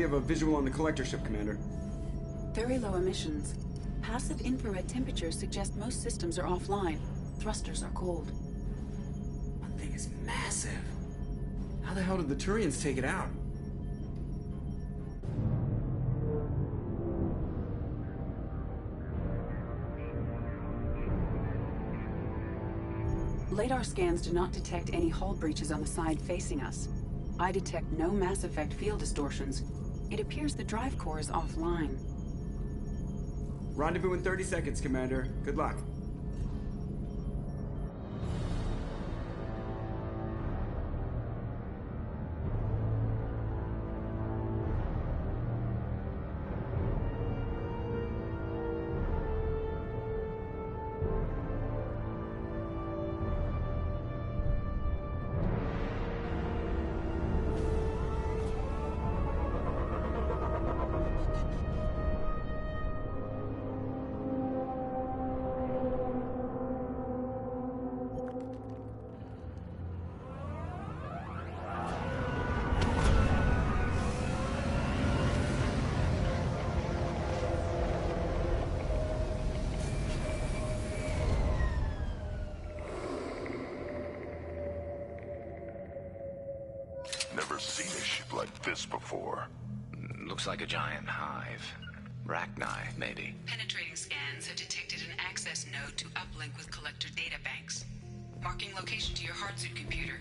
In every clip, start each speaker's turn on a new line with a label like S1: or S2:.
S1: We have a visual on the collector ship, Commander.
S2: Very low emissions. Passive infrared temperatures suggest most systems are offline. Thrusters are cold.
S1: That thing is massive. How the hell did the Turians take it out?
S2: Radar scans do not detect any hull breaches on the side facing us. I detect no Mass Effect field distortions. It appears the drive core is offline.
S1: Rendezvous in 30 seconds, Commander. Good luck.
S3: Never seen a ship like this before.
S4: Looks like a giant hive. Rachni, maybe.
S2: Penetrating scans have detected an access node to uplink with collector data banks. Marking location to your hardsuit computer.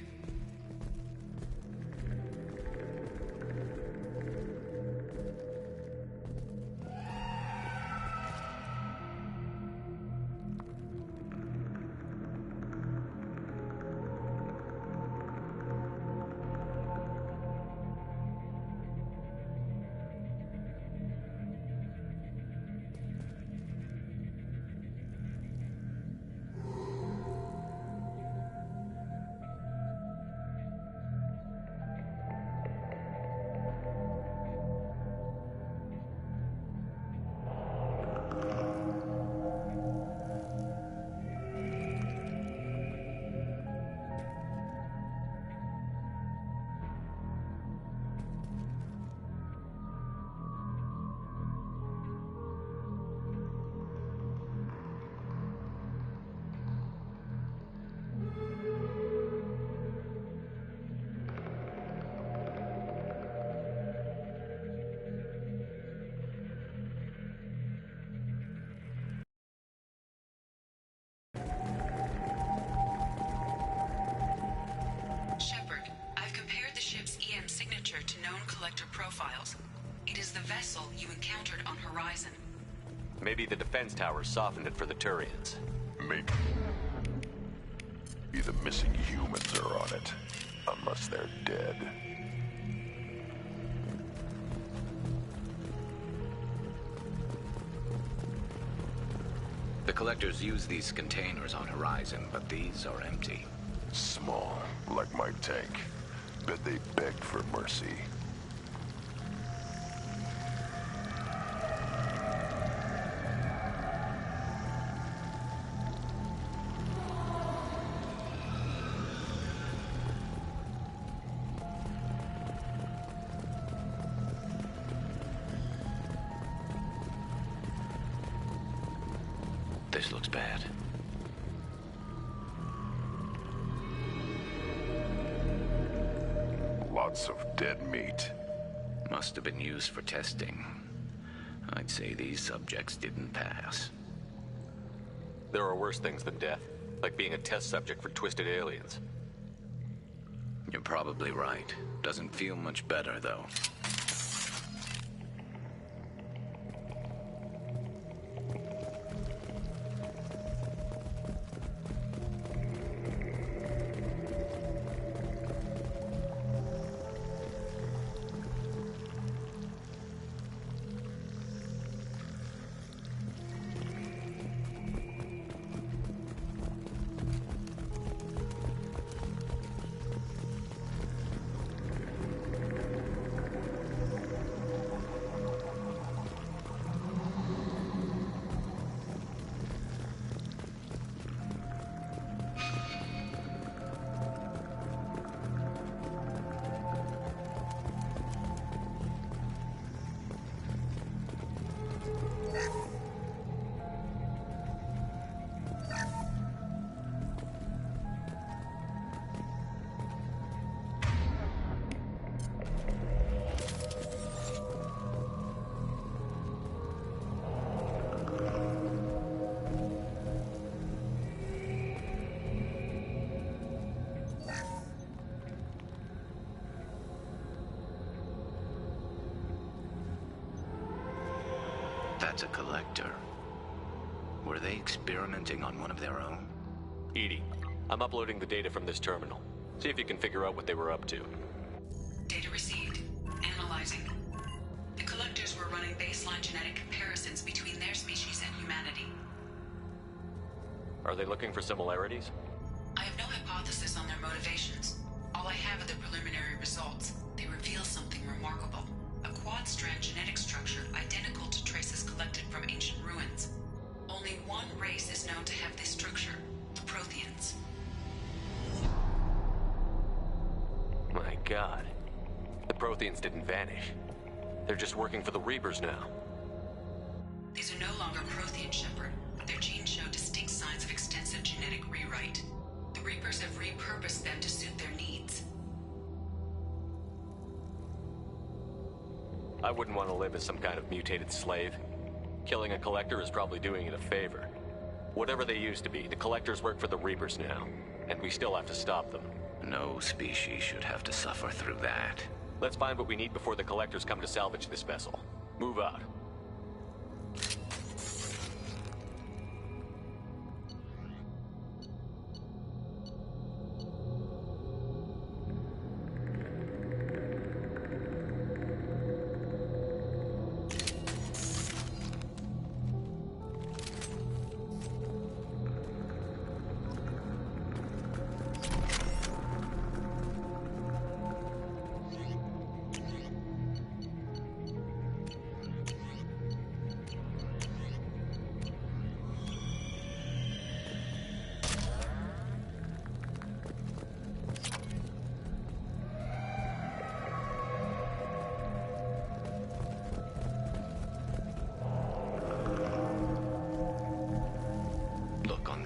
S2: Profiles. It is the vessel you encountered on Horizon.
S5: Maybe the defense towers softened it for the Turians.
S3: Maybe. The missing humans are on it. Unless they're dead.
S4: The collectors use these containers on Horizon, but these are empty.
S3: Small, like my tank. Bet they begged for mercy.
S4: This looks bad.
S3: Lots of dead meat.
S4: Must have been used for testing. I'd say these subjects didn't pass.
S5: There are worse things than death, like being a test subject for twisted aliens.
S4: You're probably right. Doesn't feel much better, though. It's a collector. Were they experimenting on one of their own?
S5: Edie, I'm uploading the data from this terminal. See if you can figure out what they were up to.
S2: Data received. Analyzing. The collectors were running baseline genetic comparisons between their species and humanity.
S5: Are they looking for similarities?
S2: I have no hypothesis on their motivations. All I have are the preliminary results. They reveal something remarkable. A quad-strand genetic structure identical to traces collected from ancient ruins. Only one race is known to have this structure, the Protheans.
S5: My God. The Protheans didn't vanish. They're just working for the Reapers now.
S2: These are no longer Prothean, Shepard. Their genes show distinct signs of extensive genetic rewrite. The Reapers have repurposed them to suit their needs.
S5: I wouldn't want to live as some kind of mutated slave. Killing a collector is probably doing it a favor. Whatever they used to be, the collectors work for the Reapers now, and we still have to stop them.
S4: No species should have to suffer through that.
S5: Let's find what we need before the collectors come to salvage this vessel. Move out.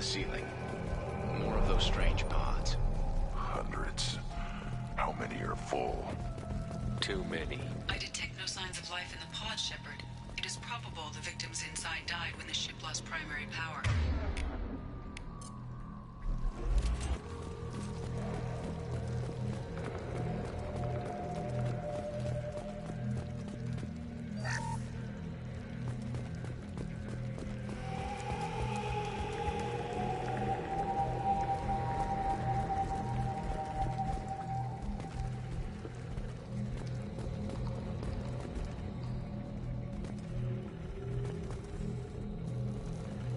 S4: Ceiling. More of those strange pods.
S3: Hundreds. How many are full?
S5: Too many.
S2: I detect no signs of life in the pod, Shepard. It is probable the victims inside died when the ship lost primary power.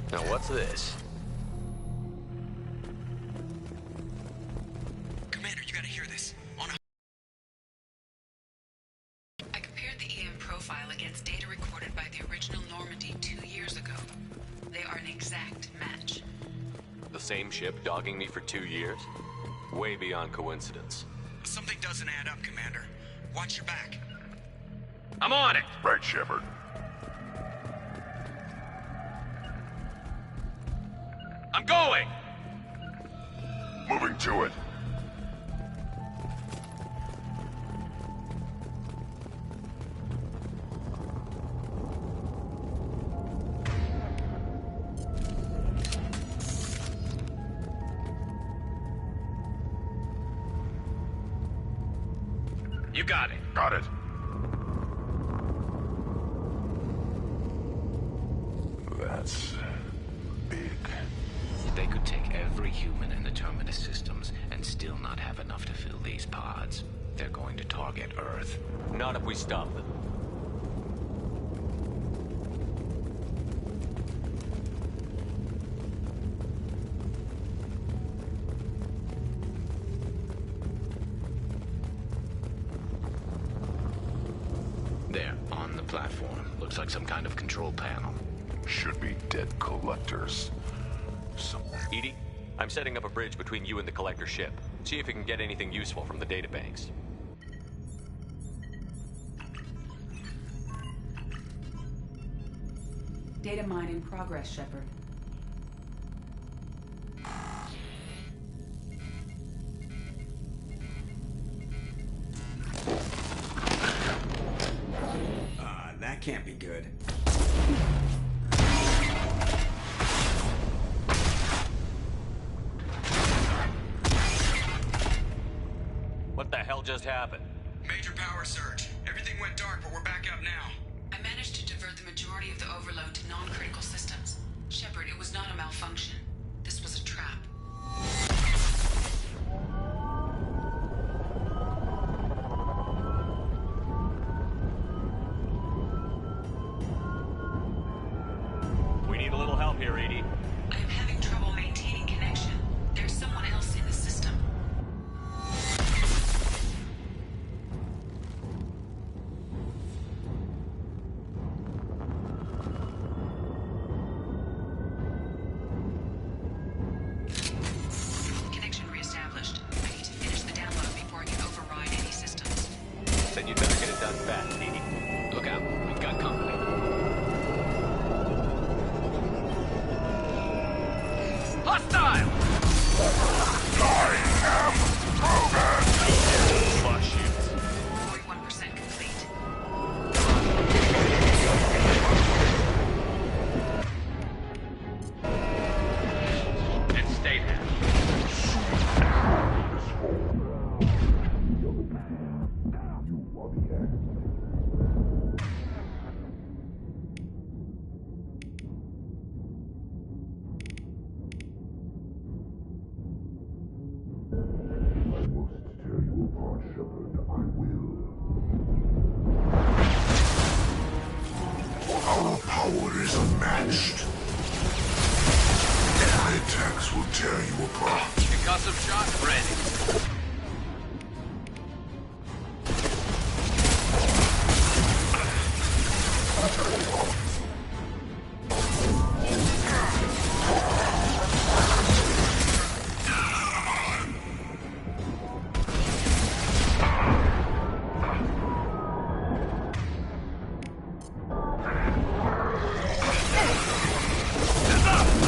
S5: Now what's this?
S1: Commander, you gotta hear this.
S2: I compared the EM profile against data recorded by the original Normandy 2 years ago. They are an exact match.
S5: The same ship dogging me for 2 years? Way beyond coincidence.
S1: Something doesn't add up, Commander. Watch your back.
S4: I'm on it!
S3: Right, Shepard.
S4: I'm going!
S3: Moving to it.
S4: You got it.
S3: Got it. That's big.
S4: They could take every human in the Terminus systems and still not have enough to fill these pods. They're going to target Earth.
S5: Not if we stop them.
S4: There, on the platform. Looks like some kind of control panel.
S3: Should be dead collectors.
S5: Edie, I'm setting up a bridge between you and the collector ship. See if you can get anything useful from the databanks.
S2: Data mine in progress, Shepard.
S1: That can't be good.
S5: What the hell just happened?
S1: Major power surge. Everything went dark, but we're back up now.
S2: I managed managed to divert the majority of the overload to non-critical systems. Shepard, it was not a malfunction. This was a trap.
S5: We need a little help here, Edie.
S2: I am having trouble maintaining connection. There's someone else in the system. Connection reestablished. I need to finish the download before I can override any systems.
S5: Then you'd better get it done fast, Edie.
S4: Look out. We've got company. Hostile!
S5: Flush you.
S2: 41% complete.
S4: And stay there.
S3: Tear you apart, Shepard. I will. Our power is unmatched. My attacks will tear you apart.
S4: Concussive shot ready.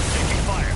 S5: Taking fire.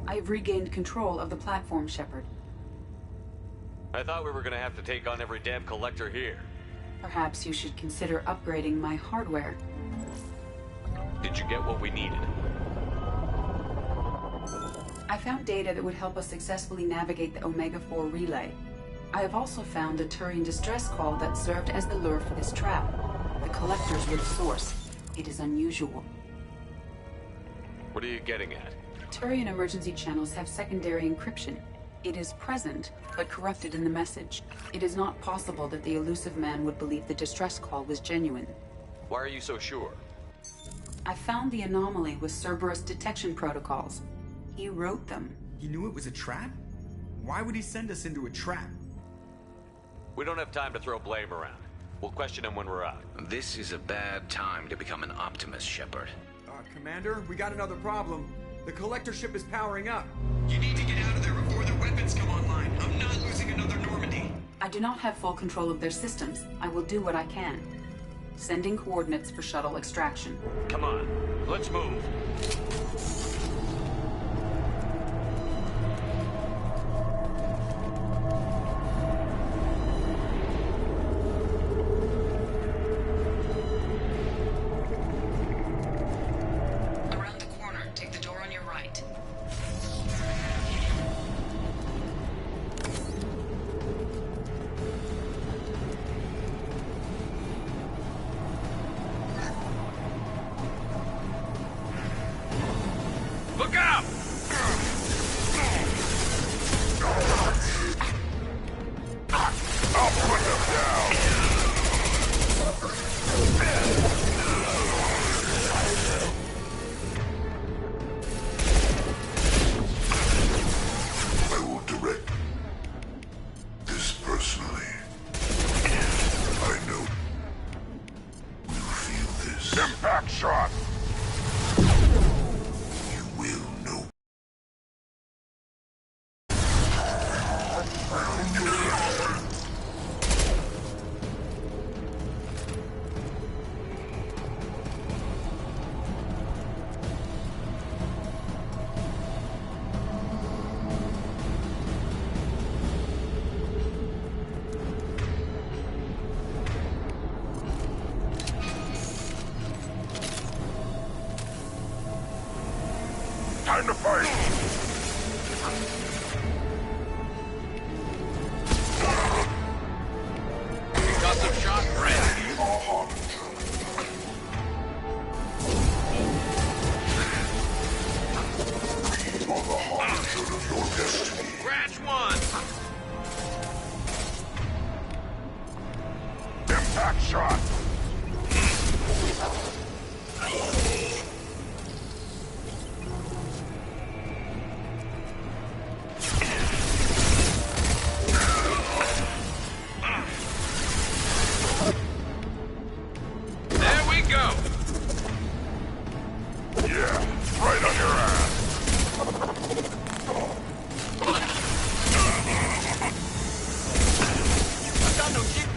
S2: I have regained control of the platform, Shepard.
S5: I thought we were gonna have to take on every damn collector here.
S2: Perhaps you should consider upgrading my hardware.
S5: Did you get what we needed?
S2: I found data that would help us successfully navigate the Omega-4 relay. I have also found a Turian distress call that served as the lure for this trap. The collectors were the source. It is unusual.
S5: What are you getting at?
S2: Turian emergency channels have secondary encryption. It is present, but corrupted in the message. It is not possible that the elusive man would believe the distress call was genuine.
S5: Why are you so sure?
S2: I found the anomaly with Cerberus detection protocols. He wrote them.
S1: He knew it was a trap? Why would he send us into a trap?
S5: We don't have time to throw blame around. We'll question him when we're out.
S4: This is a bad time to become an optimist, Shepard.
S1: Commander, we got another problem. The collector ship is powering up.
S6: You need to get out of there before their weapons come online. I'm not losing another Normandy.
S2: I do not have full control of their systems. I will do what I can. Sending coordinates for shuttle extraction.
S5: Come on, let's move.
S2: Around the corner, take the door on your right.
S5: Look out!
S3: I'll put them down! I will direct this personally. I know you'll feel this. Impact shot! You will know. Time to fight!
S5: Got some shot ready.
S3: All Harbinger. We are the harbinger of your destiny.
S5: Scratch one.
S3: Impact shot!
S5: There we go.
S3: Yeah, right on your ass.
S5: I got no shit.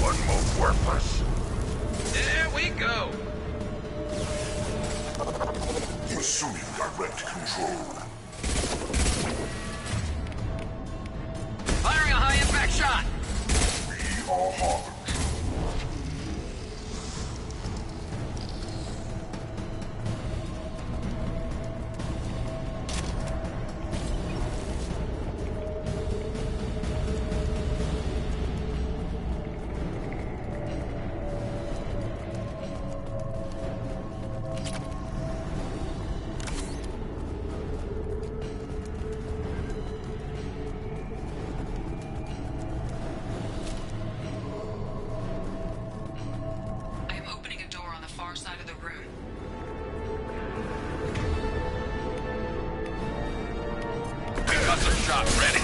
S3: One more worthless.
S5: There we go.
S3: Assuming direct control.
S5: Firing a high impact shot.
S3: We are harbinger.
S2: I am opening a door on the far side of the room.
S5: Got some shot ready.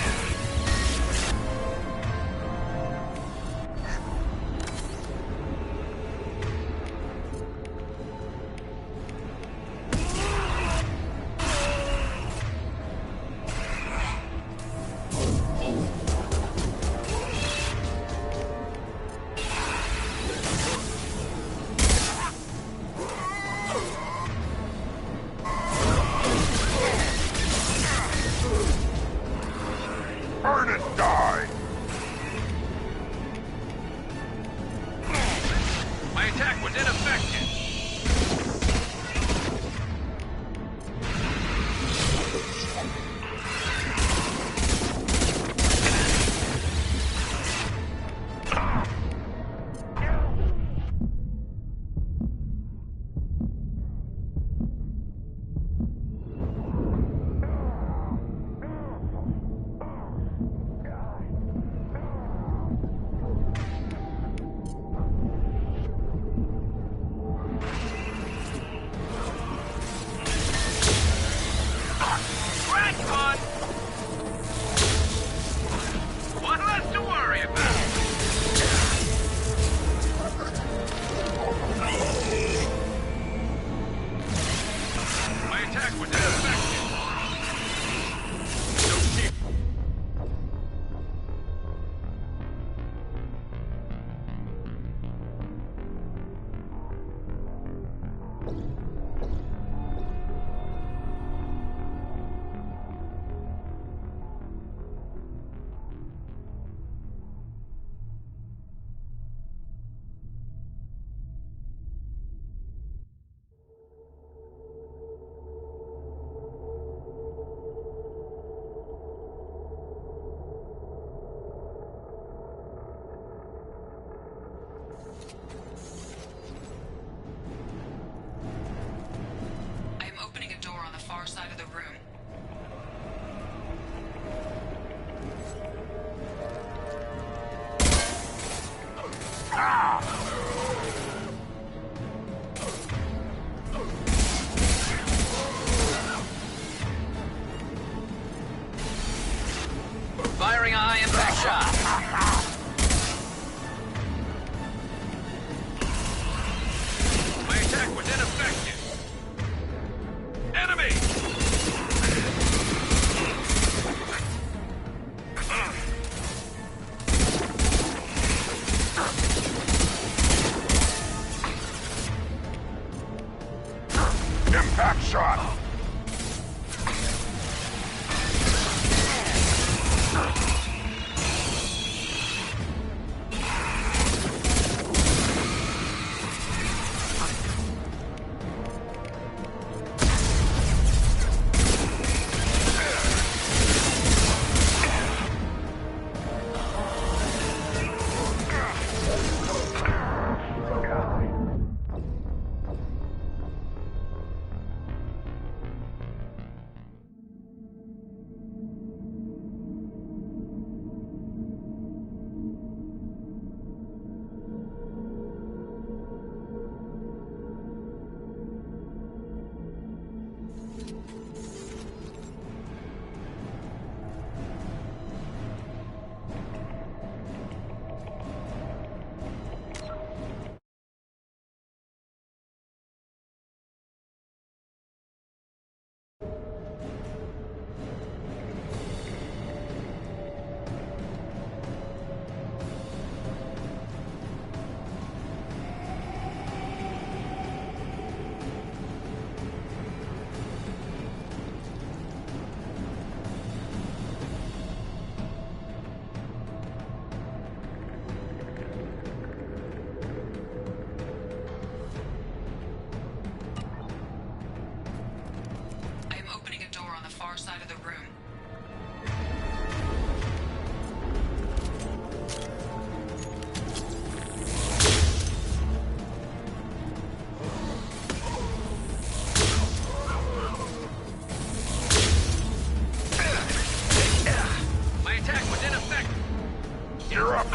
S2: far side of the room.
S7: Firing a high impact shot. My attack was ineffective. Enemy!
S3: Impact shot!
S2: Far side of the room.
S7: My attack was ineffective.
S3: You're up.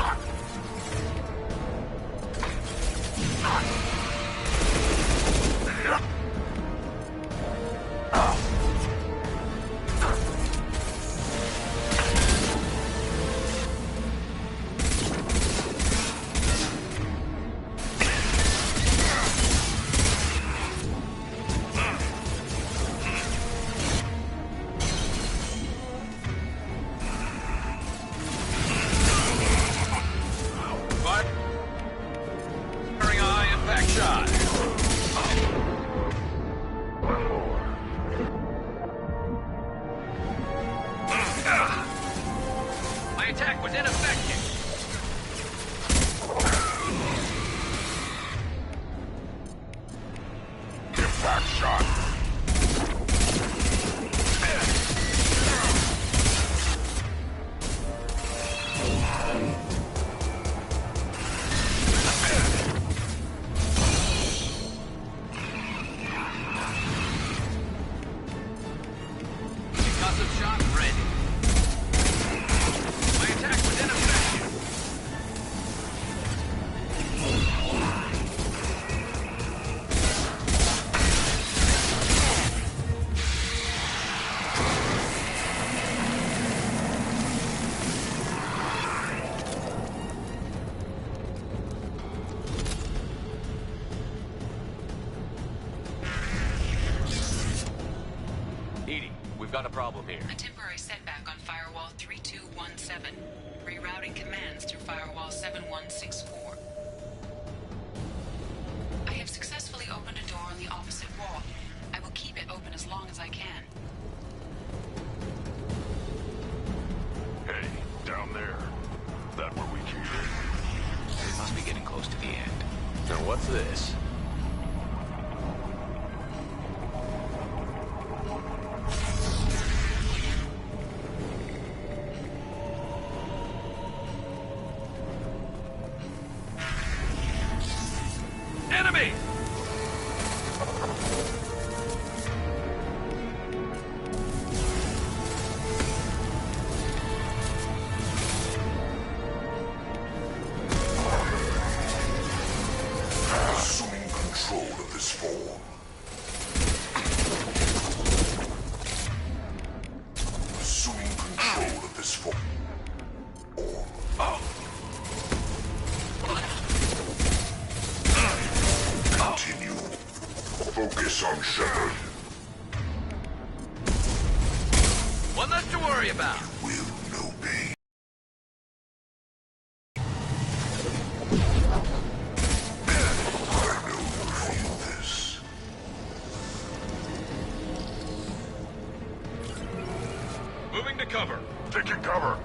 S7: My attack was ineffective.
S3: Impact shot.
S7: Concussive shot ready. My attack was ineffective.
S5: Edie, we've got a problem here.
S2: A temporary setback on firewall 3217. Rerouting commands through firewall 7164. I have successfully opened a door on the opposite
S5: Now what's this?
S7: Enemy!
S3: Assuming control of this form. Assuming control of this form. Continue. Focus on Shepard.
S7: One less to worry about.
S3: Will no pain. I know you feel this.
S7: Moving to cover.
S3: Taking cover.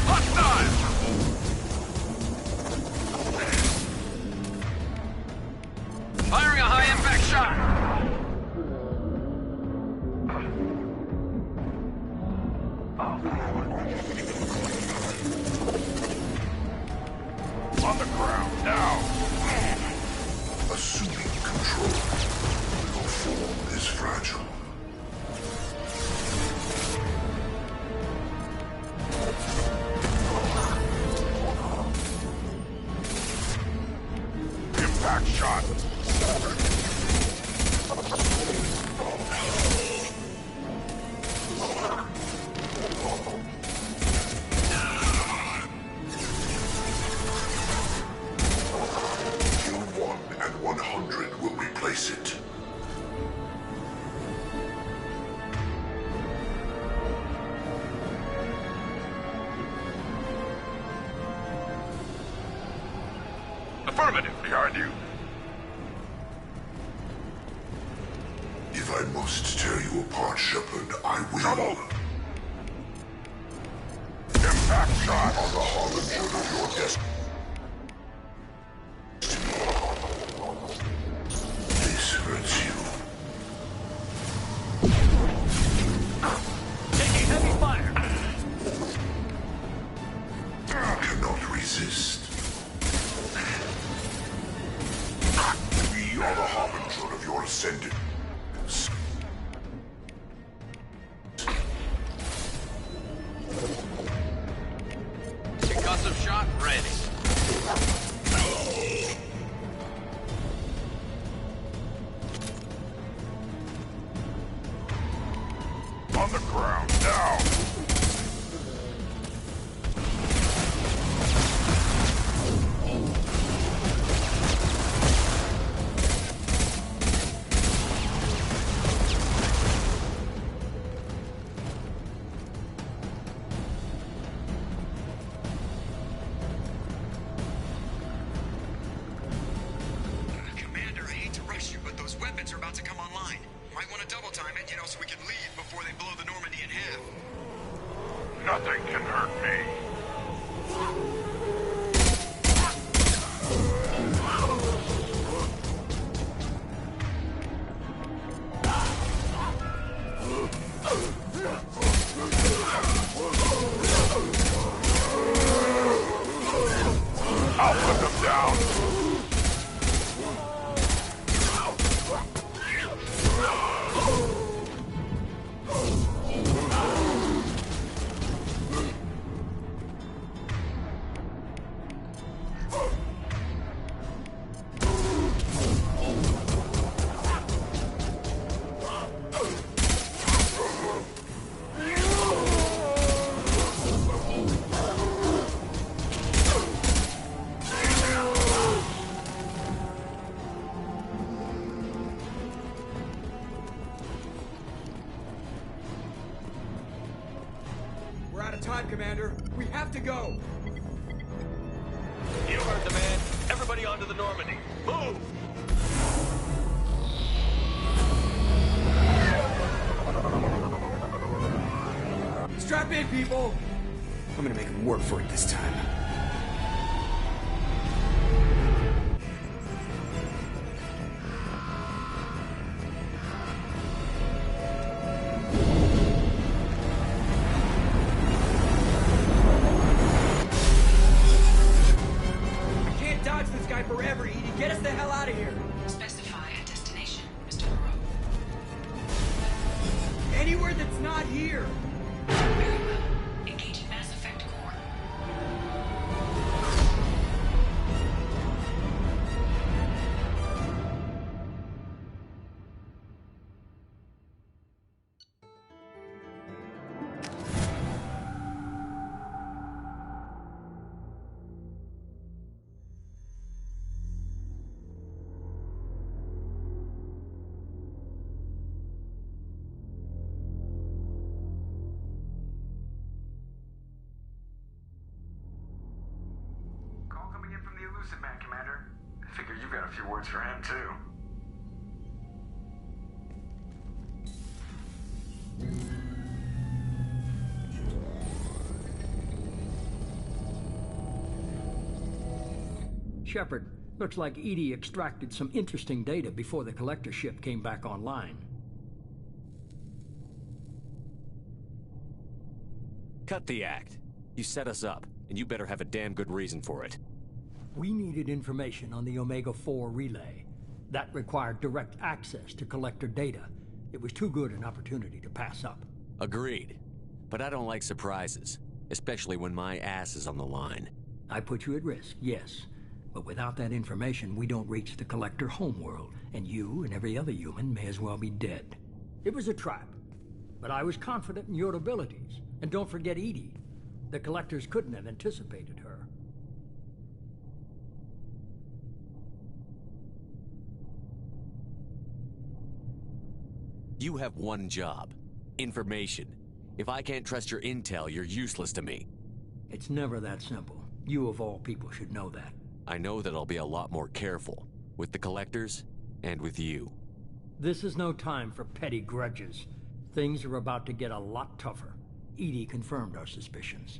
S7: Hostile! Firing a high-impact shot!
S3: On the ground now. Assuming control. Your form is fragile. Impact shot. Q1 and 100 will replace it.
S7: Affirmative.
S3: Behind you. If I must tear you apart, Shepard, I will. Trouble. Impact shot on the harbinger of your destiny. This hurts you.
S7: Taking heavy fire.
S3: You cannot resist. We are the harbinger of your ascendant.
S7: Concussive shot ready.
S3: On the ground now.
S6: Commander, I hate to rush you, but those weapons are about to come online. Might want to double time it, so we can leave before they blow the Normandy in half.
S3: Nothing can hurt me. I'll put them down.
S1: We're out of time, Commander. We have to go.
S5: You heard the man. Everybody onto the Normandy. Move!
S1: Strap in, people! I'm gonna make him work for it this time.
S8: We can't dodge this guy forever, Edie. Get us the hell out of here.
S2: Specify a destination, Mr. Moreau.
S8: Anywhere that's not here.
S2: Very well. Engaging Mass Effect Core.
S6: Call coming in from the Elusive Man, Commander. I figure you've got a few words for him, too.
S9: Shepard, looks like Edie extracted some interesting data before the collector ship came back online.
S5: Cut the act. You set us up, and you better have a damn good reason for it.
S9: We needed information on the Omega-4 relay. That required direct access to collector data. It was too good an opportunity to pass up.
S5: Agreed. But I don't like surprises, especially when my ass is on the line.
S9: I put you at risk, yes. But without that information, we don't reach the collector homeworld, and you and every other human may as well be dead. It was a trap, but I was confident in your abilities. And don't forget Edie. The collectors couldn't have anticipated her.
S5: You have one job. Information. If I can't trust your intel, you're useless to me.
S9: It's never that simple. You of all people should know that.
S5: I know that I'll be a lot more careful. With the collectors, and with you.
S9: This is no time for petty grudges. Things are about to get a lot tougher. Edie confirmed our suspicions.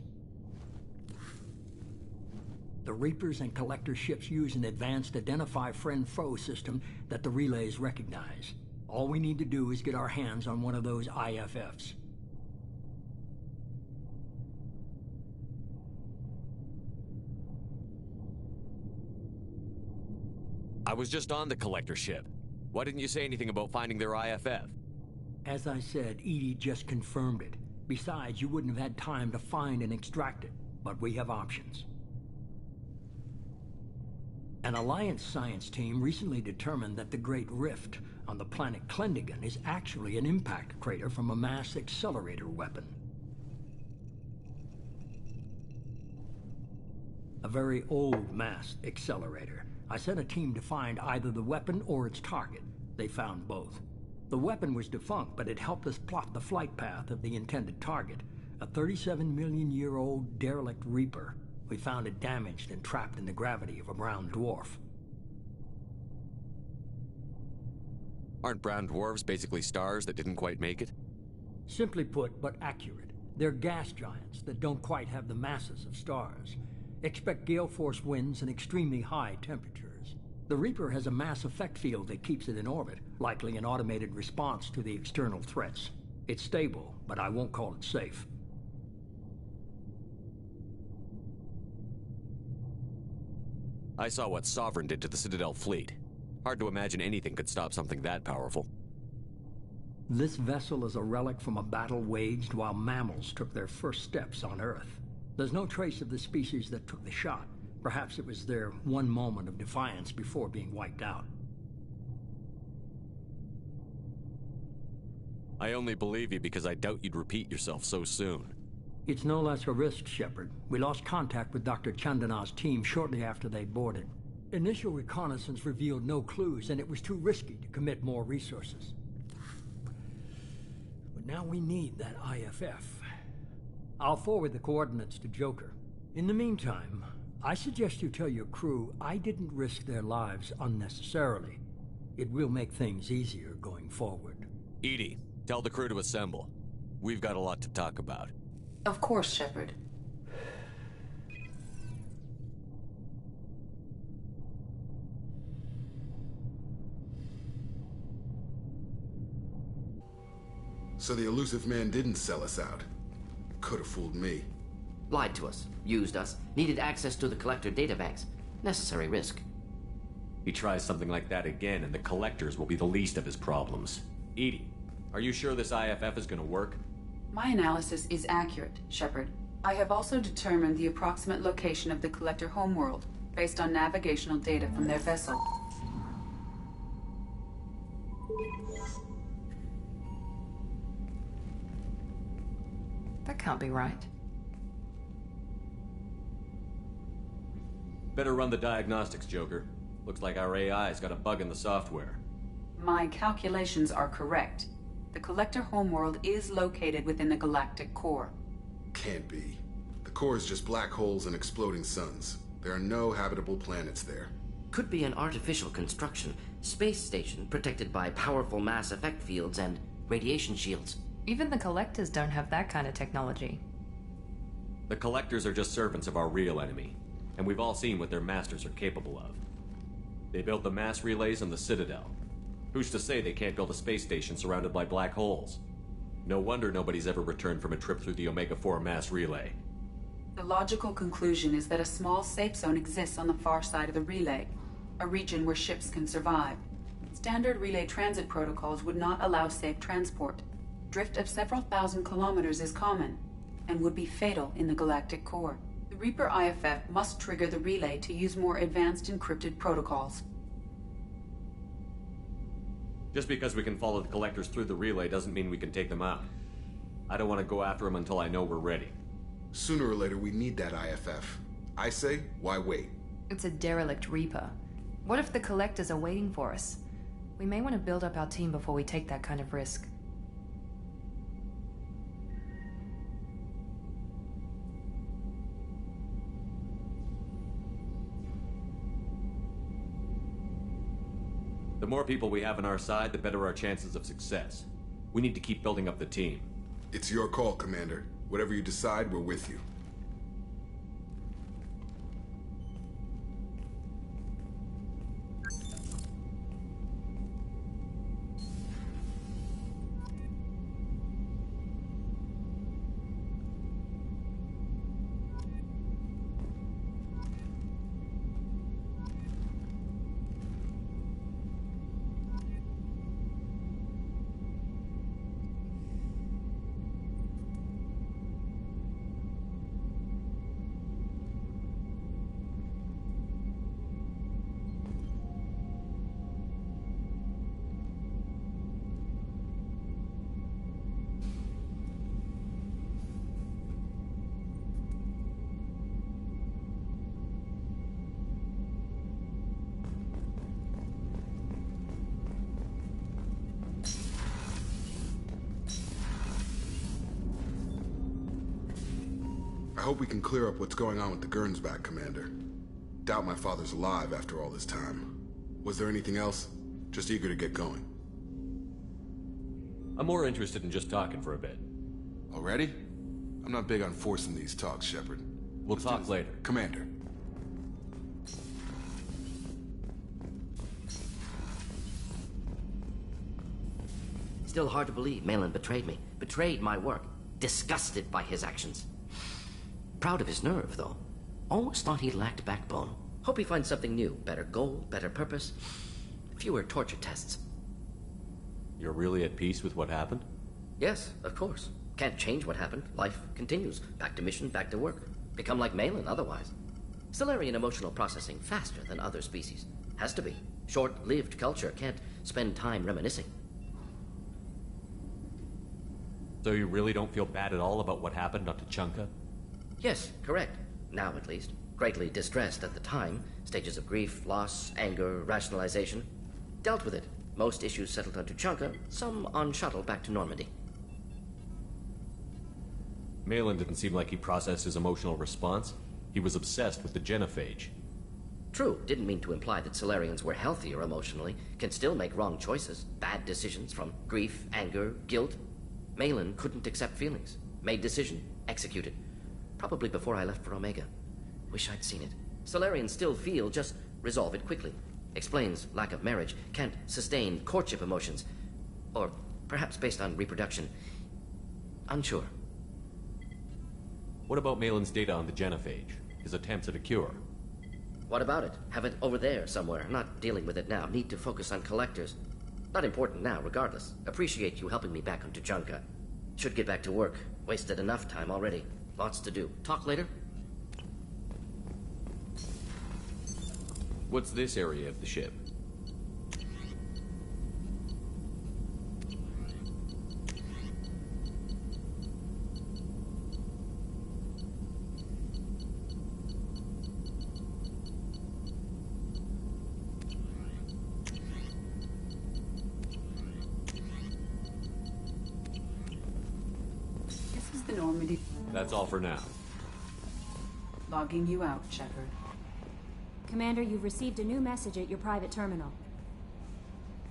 S9: The Reapers and Collector ships use an advanced Identify Friend-Foe system that the relays recognize. All we need to do is get our hands on one of those IFFs.
S5: I was just on the Collector ship. Why didn't you say anything about finding their IFF?
S9: As I said, Edie just confirmed it. Besides, you wouldn't have had time to find and extract it. But we have options. An Alliance science team recently determined that the Great Rift on the planet Klendigan is actually an impact crater from a mass accelerator weapon. A very old mass accelerator. I sent a team to find either the weapon or its target. They found both. The weapon was defunct, but it helped us plot the flight path of the intended target, a 37-million-year-old derelict Reaper. We found it damaged and trapped in the gravity of a brown dwarf.
S5: Aren't brown dwarves basically stars that didn't quite make it?
S9: Simply put, but accurate. They're gas giants that don't quite have the masses of stars. Expect gale force winds and extremely high temperatures. The Reaper has a mass effect field that keeps it in orbit, likely an automated response to the external threats. It's stable, but I won't call it safe.
S5: I saw what Sovereign did to the Citadel fleet. Hard to imagine anything could stop something that powerful.
S9: This vessel is a relic from a battle waged while mammals took their first steps on Earth. There's no trace of the species that took the shot. Perhaps it was their one moment of defiance before being wiped out.
S5: I only believe you because I doubt you'd repeat yourself so soon.
S9: It's no less a risk, Shepard. We lost contact with Dr. Chandana's team shortly after they boarded. Initial reconnaissance revealed no clues, and it was too risky to commit more resources. But now we need that IFF. I'll forward the coordinates to Joker. In the meantime, I suggest you tell your crew I didn't risk their lives unnecessarily. It will make things easier going forward.
S5: Edie, tell the crew to assemble. We've got a lot to talk about.
S2: Of course, Shepard.
S1: So the elusive man didn't sell us out. Could have fooled me.
S10: Lied to us, used us, needed access to the Collector databanks. Necessary risk.
S5: He tries something like that again, and the Collectors will be the least of his problems. Edie, are you sure this IFF is gonna work?
S2: My analysis is accurate, Shepard. I have also determined the approximate location of the Collector homeworld, based on navigational data from their vessel.
S11: That can't be right.
S5: Better run the diagnostics, Joker. Looks like our AI's got a bug in the software.
S2: My calculations are correct. The Collector homeworld is located within the galactic core.
S1: Can't be. The core is just black holes and exploding suns. There are no habitable planets there.
S10: Could be an artificial construction. Space station protected by powerful mass effect fields and radiation shields.
S11: Even the Collectors don't have that kind of technology.
S5: The Collectors are just servants of our real enemy, and we've all seen what their masters are capable of. They built the mass relays and the Citadel. Who's to say they can't build a space station surrounded by black holes? No wonder nobody's ever returned from a trip through the Omega-4 mass relay.
S2: The logical conclusion is that a small safe zone exists on the far side of the relay, a region where ships can survive. Standard relay transit protocols would not allow safe transport. Drift of several thousand kilometers is common, and would be fatal in the galactic core. The Reaper IFF must trigger the relay to use more advanced encrypted protocols.
S5: Just because we can follow the Collectors through the relay doesn't mean we can take them out. I don't want to go after them until I know we're ready.
S1: Sooner or later, we need that IFF. I say, why wait?
S11: It's a derelict Reaper. What if the Collectors are waiting for us? We may want to build up our team before we take that kind of risk.
S5: The more people we have on our side, the better our chances of success. We need to keep building up the team.
S1: It's your call, Commander. Whatever you decide, we're with you. I hope we can clear up what's going on with the Gernsback, Commander. Doubt my father's alive after all this time. Was there anything else? Just eager to get going.
S5: I'm more interested in just talking for a bit.
S1: Already? I'm not big on forcing these talks, Shepard.
S5: We'll talk later.
S1: Commander.
S10: Still hard to believe Malin betrayed me. Betrayed my work. Disgusted by his actions. Proud of his nerve, though. Almost thought he lacked backbone. Hope he finds something new. Better goal, better purpose. Fewer torture tests.
S5: You're really at peace with what happened?
S10: Yes, of course. Can't change what happened. Life continues. Back to mission, back to work. Become like Malin otherwise. Stellarian emotional processing faster than other species. Has to be. Short-lived culture can't spend time reminiscing.
S5: So you really don't feel bad at all about what happened on Tuchanka?
S10: Yes, correct. Now, at least. Greatly distressed at the time. Stages of grief, loss, anger, rationalization. Dealt with it. Most issues settled on Tuchanka, some on shuttle back to Normandy.
S5: Malin didn't seem like he processed his emotional response. He was obsessed with the genophage.
S10: True, didn't mean to imply that Solarians were healthier emotionally, can still make wrong choices, bad decisions from grief, anger, guilt. Malin couldn't accept feelings. Made decision, executed. Probably before I left for Omega. Wish I'd seen it. Solarians still feel, just resolve it quickly. Explains lack of marriage, can't sustain courtship emotions. Or perhaps based on reproduction. Unsure.
S5: What about Malin's data on the genophage? His attempts at a cure?
S10: What about it? Have it over there somewhere. Not dealing with it now. Need to focus on collectors. Not important now, regardless. Appreciate you helping me back on Tuchanka. Should get back to work. Wasted enough time already. Lots to do. Talk later?
S5: What's this area of the ship?
S2: This is the Normandy.
S5: That's all for now.
S2: Logging you out, Shepard.
S12: Commander, you've received a new message at your private terminal.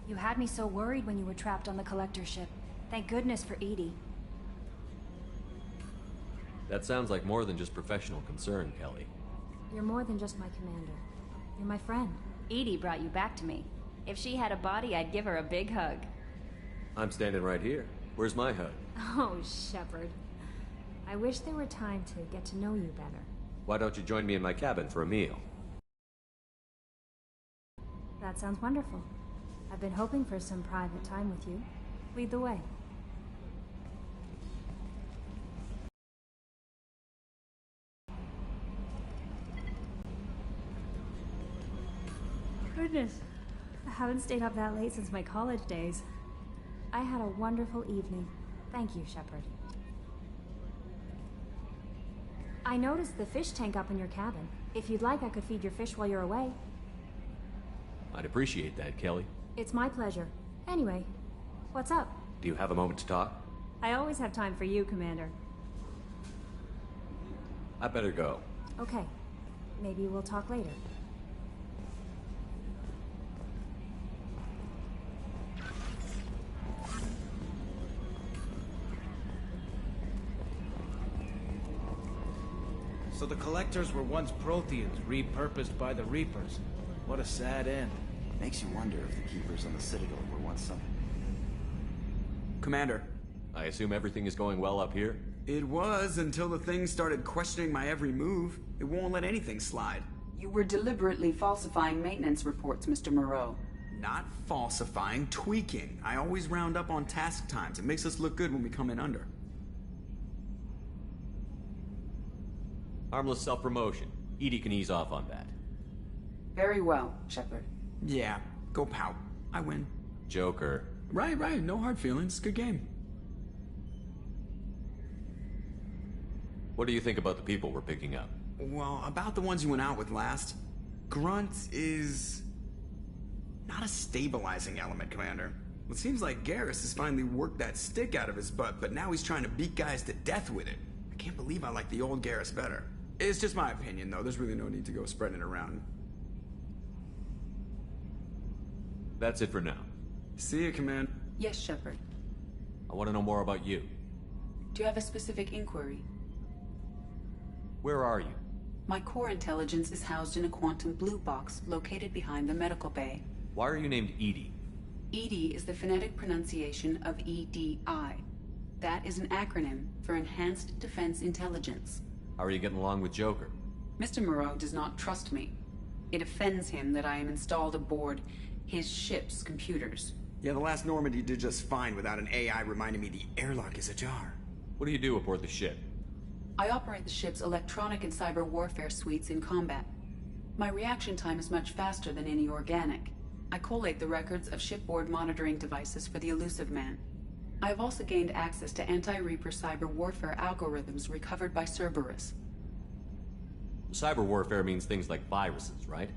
S13: You had me so worried when you were trapped on the collector ship. Thank goodness for Edie.
S5: That sounds like more than just professional concern, Kelly.
S12: You're more than just my commander. You're my friend.
S13: Edie brought you back to me. If she had a body, I'd give her a big hug.
S5: I'm standing right here. Where's my hug?
S12: Oh, Shepard. I wish there were time to get to know you better.
S5: Why don't you join me in my cabin for a meal?
S12: That sounds wonderful. I've been hoping for some private time with you. Lead the way. Goodness, I haven't stayed up that late since my college days. I had a wonderful evening. Thank you, Shepard. I noticed the fish tank up in your cabin. If you'd like, I could feed your fish while you're away.
S5: I'd appreciate that, Kelly.
S12: It's my pleasure. Anyway, what's up?
S5: Do you have a moment to talk?
S12: I always have time for you, Commander.
S5: I better go.
S12: Okay. Maybe we'll talk later.
S14: So the Collectors were once Protheans, repurposed by the Reapers. What a sad end.
S6: Makes you wonder if the Keepers on the Citadel were once something.
S15: Commander.
S5: I assume everything is going well up here?
S15: It was until the thing started questioning my every move. It won't let anything slide.
S2: You were deliberately falsifying maintenance reports, Mr. Moreau.
S15: Not falsifying, tweaking. I always round up on task times. It makes us look good when we come in under.
S5: Harmless self-promotion. Edie can ease off on that.
S2: Very well, Shepard.
S15: Yeah, go pout. I win.
S5: Joker.
S15: Right. No hard feelings. Good game.
S5: What do you think about the people we're picking up?
S15: Well, about the ones you went out with last. Grunt is... not a stabilizing element, Commander. It seems like Garrus has finally worked that stick out of his butt, but now he's trying to beat guys to death with it. I can't believe I like the old Garrus better. It's just my opinion, though. There's really no need to go spreading it around.
S5: That's it for now.
S15: See you, Command.
S2: Yes, Shepard.
S5: I want to know more about you.
S2: Do you have a specific inquiry?
S5: Where are you?
S2: My core intelligence is housed in a quantum blue box located behind the medical bay.
S5: Why are you named Edie?
S2: EDI is the phonetic pronunciation of EDI. That is an acronym for Enhanced Defense Intelligence.
S5: How are you getting along with Joker?
S2: Mr. Moreau does not trust me. It offends him that I am installed aboard his ship's computers.
S15: Yeah, the last Normandy did just fine without an AI reminding me the airlock is ajar.
S5: What do you do aboard the ship?
S2: I operate the ship's electronic and cyber warfare suites in combat. My reaction time is much faster than any organic. I collate the records of shipboard monitoring devices for the elusive man. I have also gained access to anti-Reaper cyber warfare algorithms recovered by Cerberus.
S5: Cyber warfare means things like viruses, right?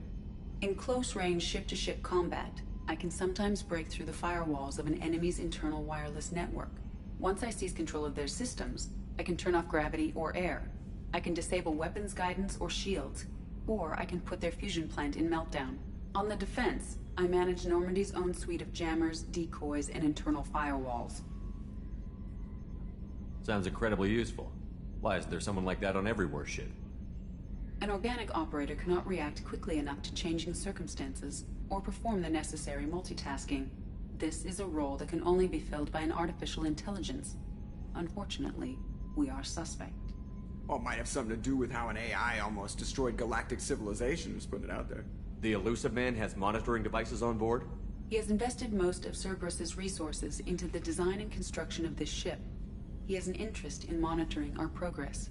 S2: In close-range ship-to-ship combat, I can sometimes break through the firewalls of an enemy's internal wireless network. Once I seize control of their systems, I can turn off gravity or air. I can disable weapons guidance or shields, or I can put their fusion plant in meltdown. On the defense, I manage Normandy's own suite of jammers, decoys, and internal firewalls.
S5: Sounds incredibly useful. Why is there someone like that on every warship?
S2: An organic operator cannot react quickly enough to changing circumstances or perform the necessary multitasking. This is a role that can only be filled by an artificial intelligence. Unfortunately, we are suspect.
S15: Well, it might have something to do with how an AI almost destroyed galactic civilization, just putting it out there.
S5: The Elusive Man has monitoring devices on board?
S2: He has invested most of Cerberus's resources into the design and construction of this ship. He has an interest in monitoring our progress.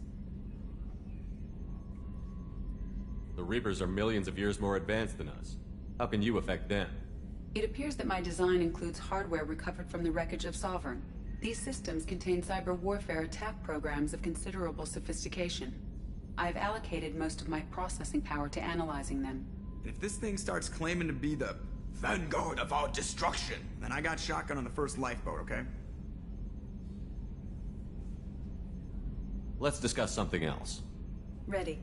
S5: The Reapers are millions of years more advanced than us. How can you affect them?
S2: It appears that my design includes hardware recovered from the wreckage of Sovereign. These systems contain cyber warfare attack programs of considerable sophistication. I have allocated most of my processing power to analyzing them.
S15: If this thing starts claiming to be the vanguard of our destruction, then I got shotgun on the first lifeboat, okay?
S5: Let's discuss something else.
S2: Ready.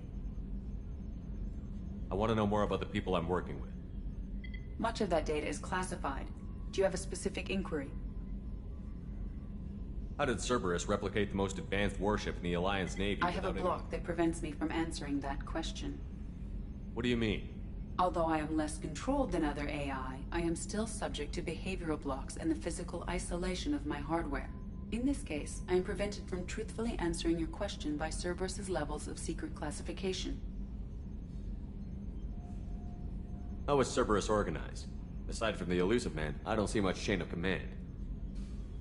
S5: I want to know more about the people I'm working with.
S2: Much of that data is classified. Do you have a specific inquiry?
S5: How did Cerberus replicate the most advanced warship in the Alliance Navy?
S2: I have a block that prevents me from answering that question.
S5: What do you mean?
S2: Although I am less controlled than other AI, I am still subject to behavioral blocks and the physical isolation of my hardware. In this case, I am prevented from truthfully answering your question by Cerberus's levels of secret classification.
S5: How is Cerberus organized? Aside from the Elusive Man, I don't see much chain of command.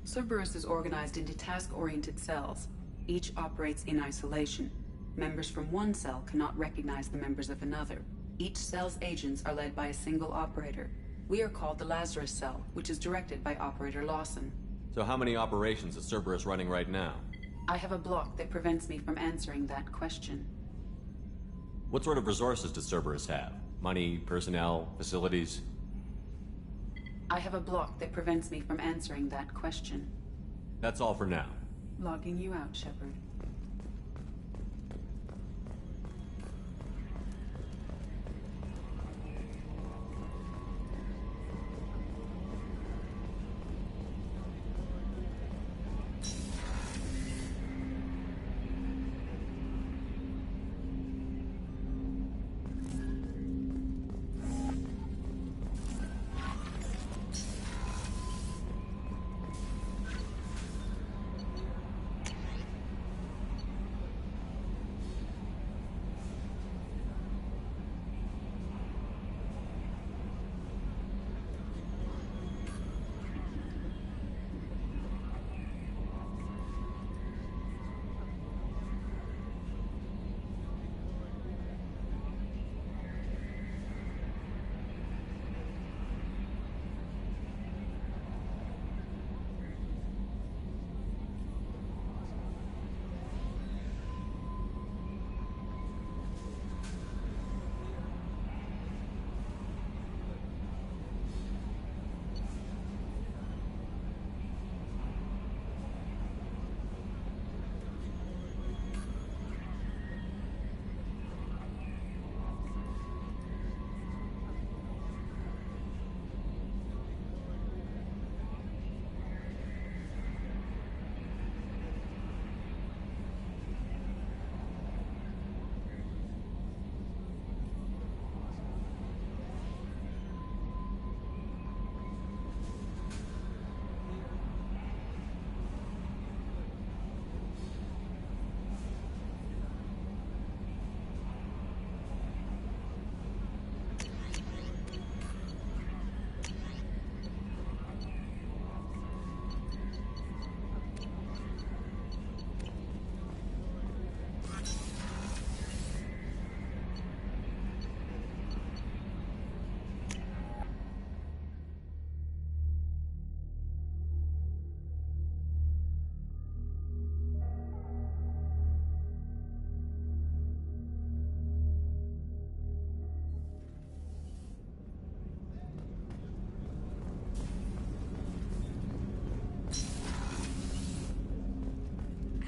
S2: Cerberus is organized into task-oriented cells. Each operates in isolation. Members from one cell cannot recognize the members of another. Each cell's agents are led by a single operator. We are called the Lazarus Cell, which is directed by Operator Lawson.
S5: So how many operations is Cerberus running right now?
S2: I have a block that prevents me from answering that question.
S5: What sort of resources does Cerberus have? Money, personnel, facilities?
S2: I have a block that prevents me from answering that question.
S5: That's all for now.
S2: Logging you out, Shepard.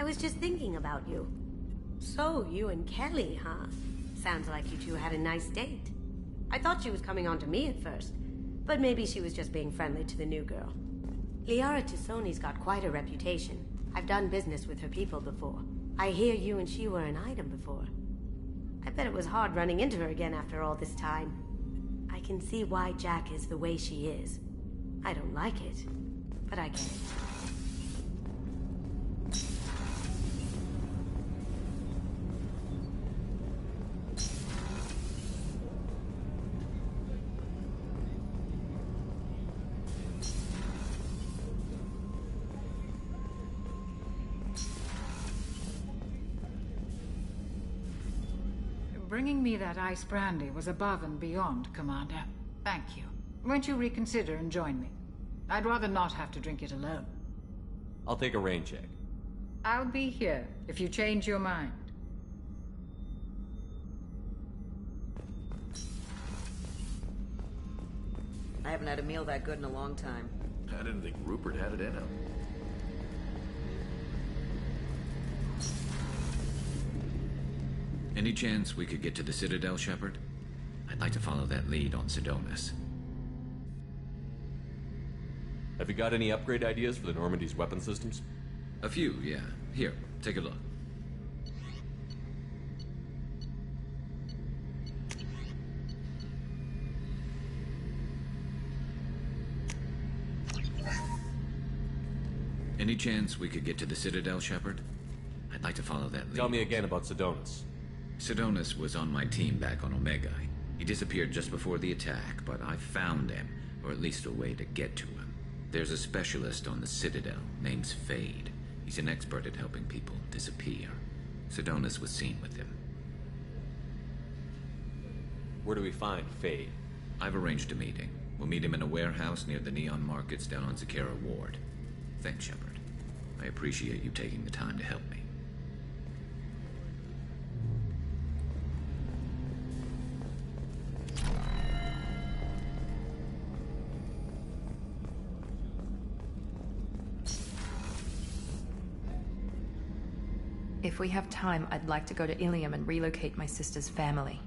S16: I was just thinking about you. So, you and Kelly, huh? Sounds like you two had a nice date. I thought she was coming on to me at first, but maybe she was just being friendly to the new girl. Liara Tassoni's got quite a reputation. I've done business with her people before. I hear you and she were an item before. I bet it was hard running into her again after all this time. I can see why Jack is the way she is. I don't like it, but I get it.
S17: Bringing me that ice brandy was above and beyond, Commander. Thank you. Won't you reconsider and join me? I'd rather not have to drink it alone.
S5: I'll take a rain check.
S17: I'll be here if you change your mind.
S18: I haven't had a meal that good in a long time.
S4: I didn't think Rupert had it in him.
S19: Any chance we could get to the Citadel, Shepard? I'd like to follow that lead on Sidonis.
S5: Have you got any upgrade ideas for the Normandy's weapon systems?
S19: A few, yeah. Here, take a look. Any chance we could get to the Citadel, Shepard? I'd like to follow that lead.
S5: Tell me again about Sidonis.
S19: Sidonis was on my team back on Omega. He disappeared just before the attack, but I found him, or at least a way to get to him. There's a specialist on the Citadel, named Fade. He's an expert at helping people disappear. Sidonis was seen with him.
S5: Where do we find Fade?
S19: I've arranged a meeting. We'll meet him in a warehouse near the Neon Markets down on Zakera Ward. Thanks, Shepard. I appreciate you taking the time to help me.
S11: If we have time, I'd like to go to Ilium and relocate my sister's family.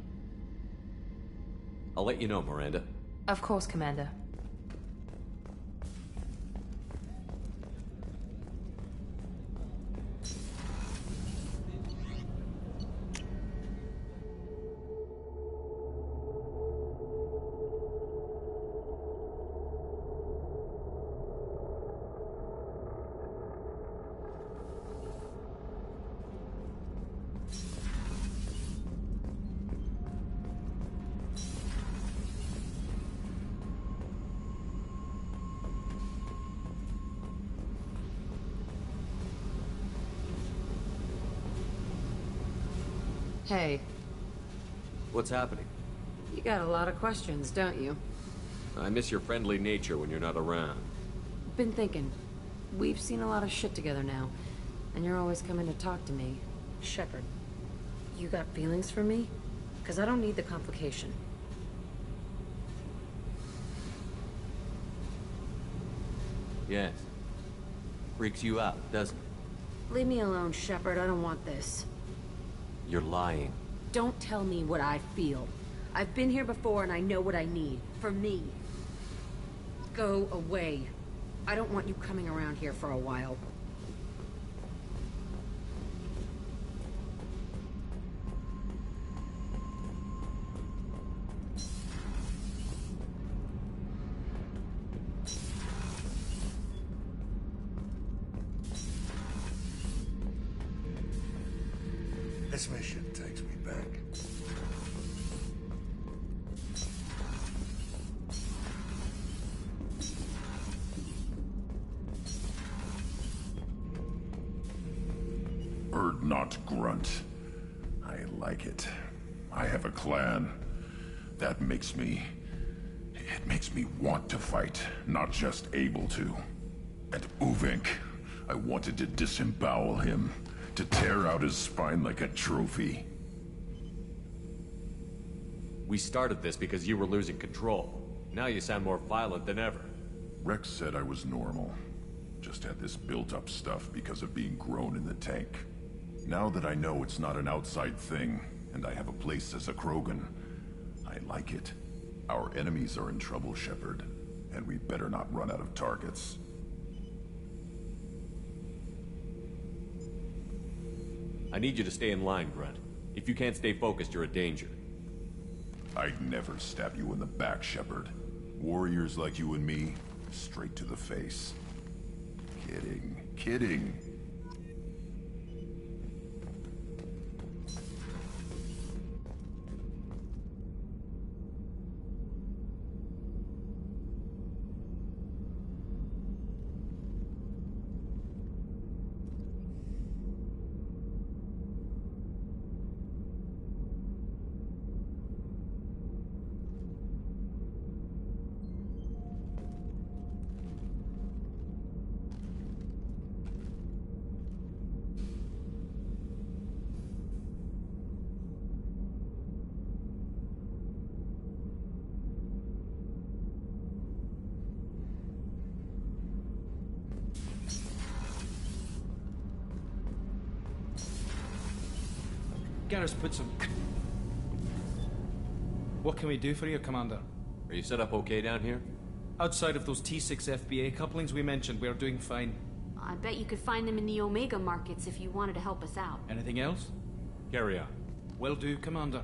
S5: I'll let you know, Miranda.
S11: Of course, Commander.
S18: Hey.
S5: What's happening?
S18: You got a lot of questions, don't you?
S5: I miss your friendly nature when you're not around.
S18: Been thinking. We've seen a lot of shit together now, and you're always coming to talk to me. Shepard, you got feelings for me? Because I don't need the complication.
S5: Yes. Freaks you out, doesn't it?
S18: Leave me alone, Shepard. I don't want this.
S5: You're lying.
S18: Don't tell me what I feel. I've been here before and I know what I need. For me. Go away. I don't want you coming around here for a while.
S3: This mission takes me back. Bird not grunt. I like it. I have a clan. That makes me... It makes me want to fight, not just able to. And Uvink, I wanted to disembowel him. To tear out his spine like a trophy.
S5: We started this because you were losing control. Now you sound more violent than ever.
S3: Rex said I was normal. Just had this built-up stuff because of being grown in the tank. Now that I know it's not an outside thing, and I have a place as a Krogan, I like it. Our enemies are in trouble, Shepard, and we better not run out of targets.
S5: I need you to stay in line, Grunt. If you can't stay focused, you're a danger.
S3: I'd never stab you in the back, Shepard. Warriors like you and me, straight to the face. Kidding. Kidding.
S8: Garrus put some... What can we do for you, Commander?
S5: Are you set up okay down here?
S8: Outside of those T6 FBA couplings we mentioned, we're doing fine.
S20: I bet you could find them in the Omega markets if you wanted to help us out.
S8: Anything else?
S5: Carry on.
S8: Will do, Commander.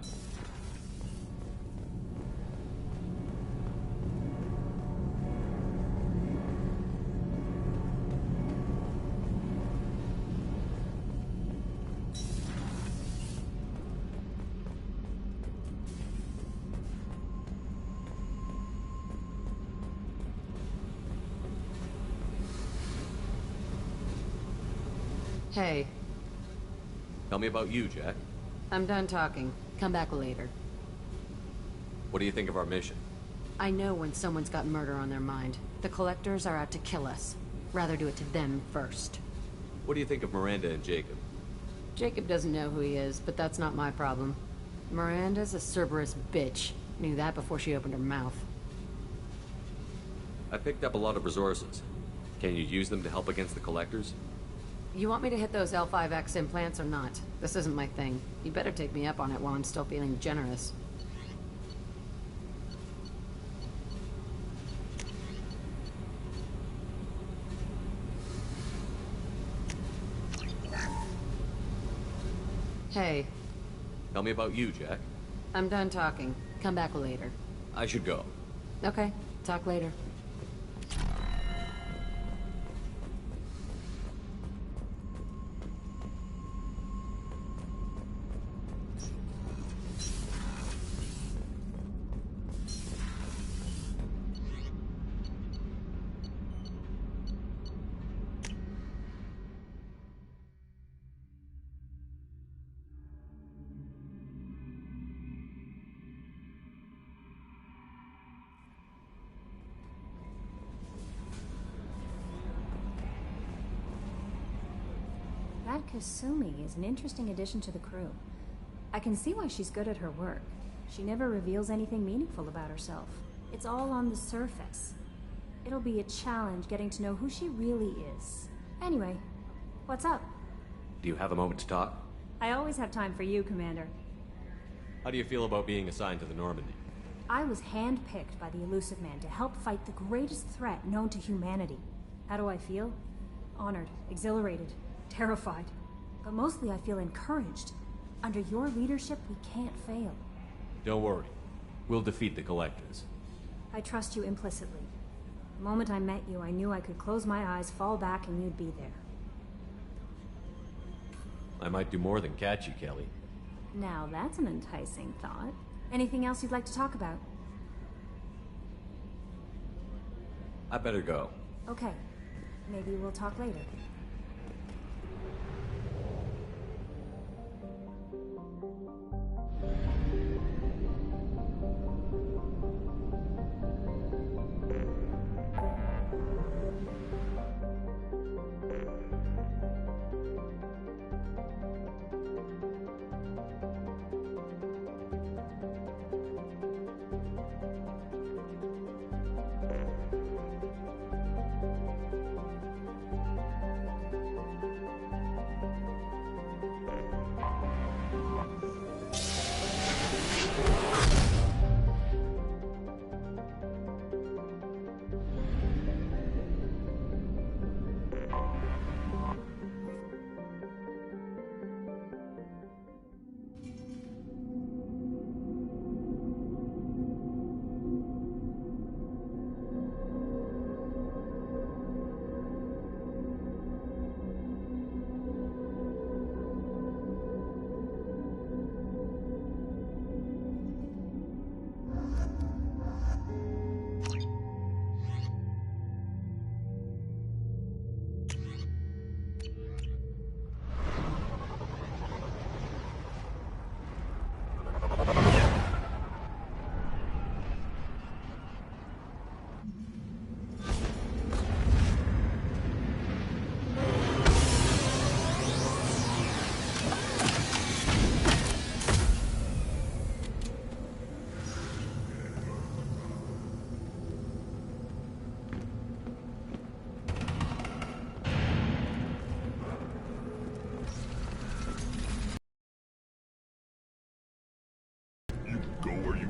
S18: Hey.
S5: Tell me about you, Jack.
S18: I'm done talking. Come back later.
S5: What do you think of our mission?
S18: I know when someone's got murder on their mind. The Collectors are out to kill us. Rather do it to them first.
S5: What do you think of Miranda and Jacob?
S18: Jacob doesn't know who he is, but that's not my problem. Miranda's a Cerberus bitch. Knew that before she opened her mouth.
S5: I picked up a lot of resources. Can you use them to help against the Collectors?
S18: You want me to hit those L5X implants or not? This isn't my thing. You better take me up on it while I'm still feeling generous. Hey.
S5: Tell me about you, Jack.
S18: I'm done talking. Come back later.
S5: I should go.
S18: Okay. Talk later.
S12: That Kasumi is an interesting addition to the crew. I can see why she's good at her work. She never reveals anything meaningful about herself. It's all on the surface. It'll be a challenge getting to know who she really is. Anyway, what's up?
S5: Do you have a moment to talk?
S12: I always have time for you, Commander.
S5: How do you feel about being assigned to the Normandy?
S12: I was handpicked by the Elusive Man to help fight the greatest threat known to humanity. How do I feel? Honored, exhilarated, terrified. But mostly I feel encouraged. Under your leadership, we can't fail.
S5: Don't worry. We'll defeat the Collectors.
S12: I trust you implicitly. The moment I met you, I knew I could close my eyes, fall back, and you'd be there.
S5: I might do more than catch you, Kelly.
S12: Now that's an enticing thought. Anything else you'd like to talk about?
S5: I better go.
S12: Okay. Maybe we'll talk later.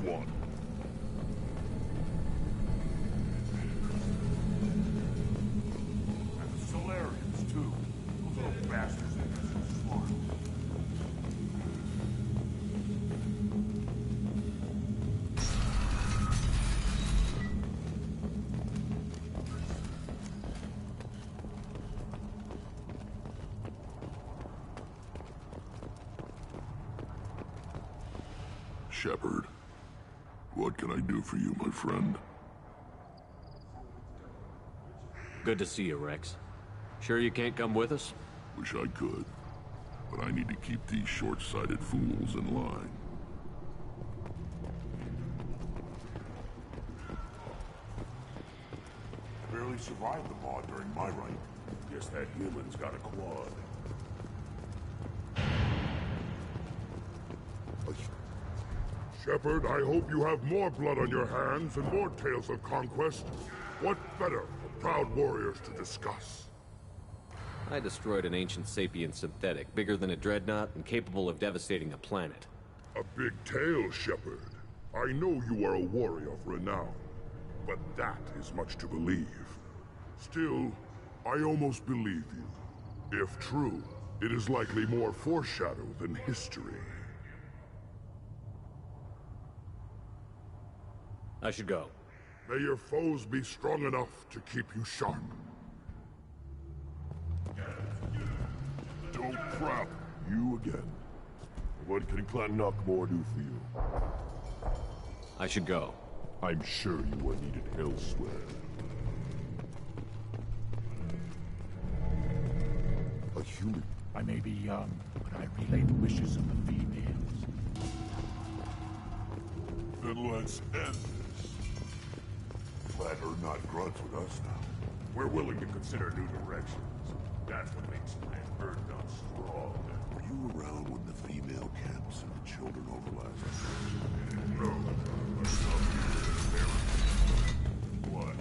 S3: one. And the Solarians, too. Those little bastards are so smart. Shepard, what can I do for you, my friend?
S5: Good to see you, Rex. Sure you can't come with us?
S3: Wish I could, but I need to keep these short-sighted fools in line. Barely survived the mod during my reign. Guess that human's got a quad. Shepard, I hope you have more blood on your hands and more tales of conquest. What better for proud warriors to discuss?
S5: I destroyed an ancient sapient synthetic, bigger than a dreadnought and capable of devastating a planet.
S3: A big tale, Shepard. I know you are a warrior of renown, but that is much to believe. Still, I almost believe you. If true, it is likely more foreshadow than history.
S5: I should go.
S3: May your foes be strong enough to keep you sharp. Don't crap. You again. What can Clan Knockmore do for you?
S5: I should go.
S3: I'm sure you are needed elsewhere. A human.
S21: I may be young, but I relay the wishes of the females.
S3: Then let's end this. Glad or not grunts with us now. We're willing to consider new directions. That's what makes Clan Earthbound strong. Were you around when the female camps and the children overlapped? No. What?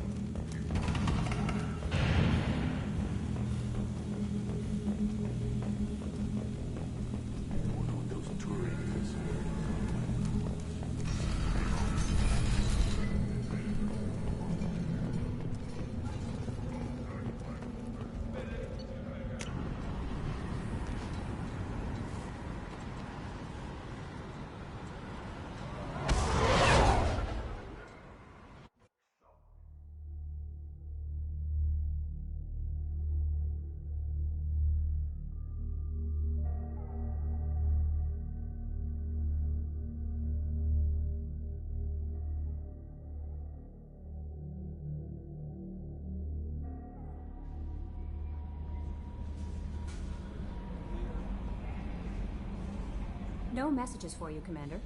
S3: I wonder what those Turians.
S12: No messages for you, Commander.